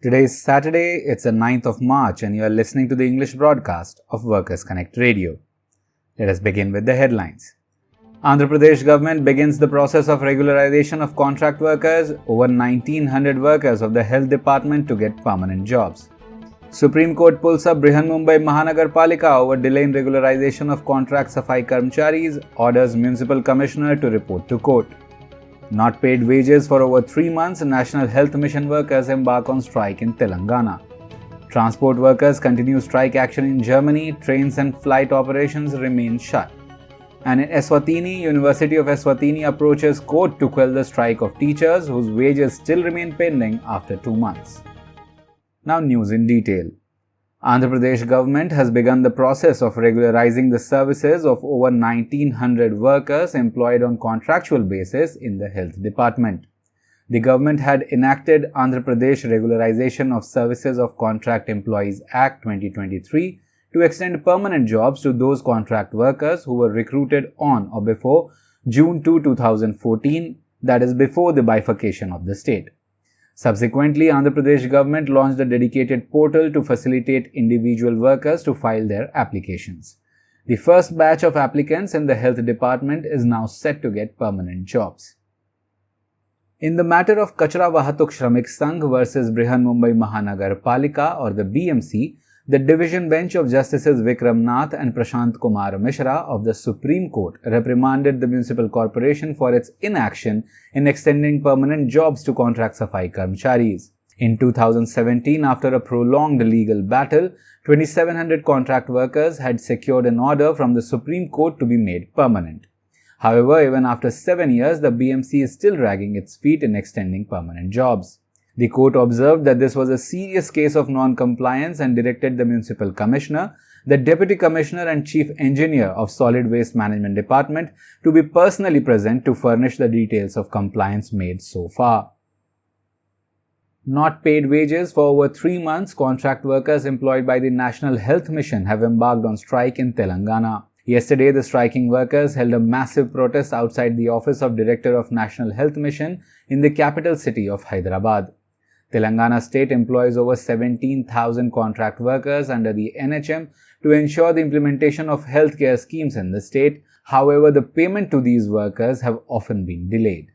Today is Saturday, it's the 9th of March and you are listening to the English broadcast of Workers Connect Radio. Let us begin with the headlines. Andhra Pradesh government begins the process of regularization of contract workers, over 1900 workers of the health department to get permanent jobs. Supreme Court pulls up Brihan Mumbai Mahanagarpalika over delay in regularization of contract safai karmcharis, orders municipal commissioner to report to court. Not paid wages for over 3 months, National Health Mission workers embark on strike in Telangana. Transport workers continue strike action in Germany, trains and flight operations remain shut. And in Eswatini, University of Eswatini approaches court to quell the strike of teachers whose wages still remain pending after 2 months. Now news in detail. Andhra Pradesh government has begun the process of regularizing the services of over 1900 workers employed on contractual basis in the health department. The government had enacted Andhra Pradesh Regularization of Services of Contract Employees Act 2023 to extend permanent jobs to those contract workers who were recruited on or before June 2, 2014, that is before the bifurcation of the state. Subsequently, Andhra Pradesh government launched a dedicated portal to facilitate individual workers to file their applications. The first batch of applicants in the health department is now set to get permanent jobs. In the matter of Kachra Vahatuk Shramik Sangh versus Brihan Mumbai Mahanagarpalika or the BMC, the division bench of Justices Vikram Nath and Prashant Kumar Mishra of the Supreme Court reprimanded the Municipal Corporation for its inaction in extending permanent jobs to contract safai karmcharis. In 2017, after a prolonged legal battle, 2,700 contract workers had secured an order from the Supreme Court to be made permanent. However, even after 7 years, the BMC is still dragging its feet in extending permanent jobs. The court observed that this was a serious case of non-compliance and directed the Municipal Commissioner, the Deputy Commissioner and Chief Engineer of Solid Waste Management Department to be personally present to furnish the details of compliance made so far. Not paid wages for over 3 months, contract workers employed by the National Health Mission have embarked on strike in Telangana. Yesterday, the striking workers held a massive protest outside the office of Director of National Health Mission in the capital city of Hyderabad. Telangana state employs over 17,000 contract workers under the NHM to ensure the implementation of healthcare schemes in the state. However, the payment to these workers have often been delayed.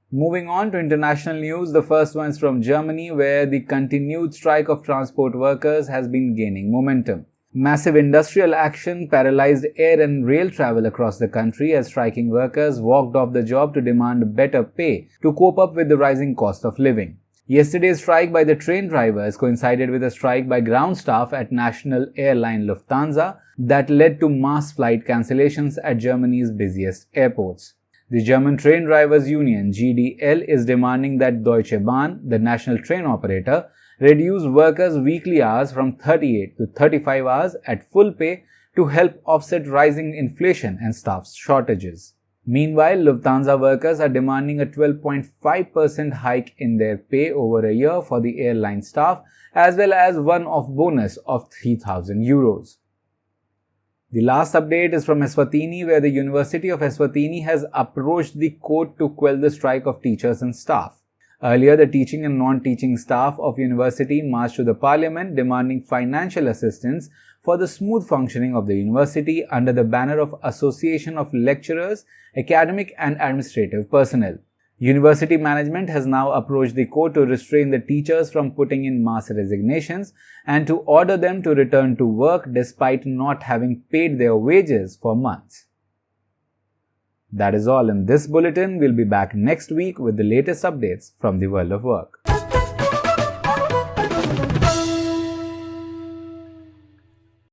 Moving on to international news, the first one is from Germany, where the continued strike of transport workers has been gaining momentum. Massive industrial action paralyzed air and rail travel across the country as striking workers walked off the job to demand better pay to cope up with the rising cost of living. Yesterday's strike by the train drivers coincided with a strike by ground staff at national airline Lufthansa that led to mass flight cancellations at Germany's busiest airports. The German Train Drivers Union GDL is demanding that Deutsche Bahn, the national train operator, reduce workers' weekly hours from 38 to 35 hours at full pay to help offset rising inflation and staff shortages. Meanwhile, Lufthansa workers are demanding a 12.5% hike in their pay over a year for the airline staff, as well as one-off bonus of €3,000. The last update is from Eswatini, where the University of Eswatini has approached the court to quell the strike of teachers and staff. Earlier, the teaching and non-teaching staff of university marched to the parliament demanding financial assistance for the smooth functioning of the university under the banner of Association of Lecturers, Academic and Administrative Personnel. University management has now approached the court to restrain the teachers from putting in mass resignations and to order them to return to work despite not having paid their wages for months. That is all in this bulletin. We'll be back next week with the latest updates from the world of work.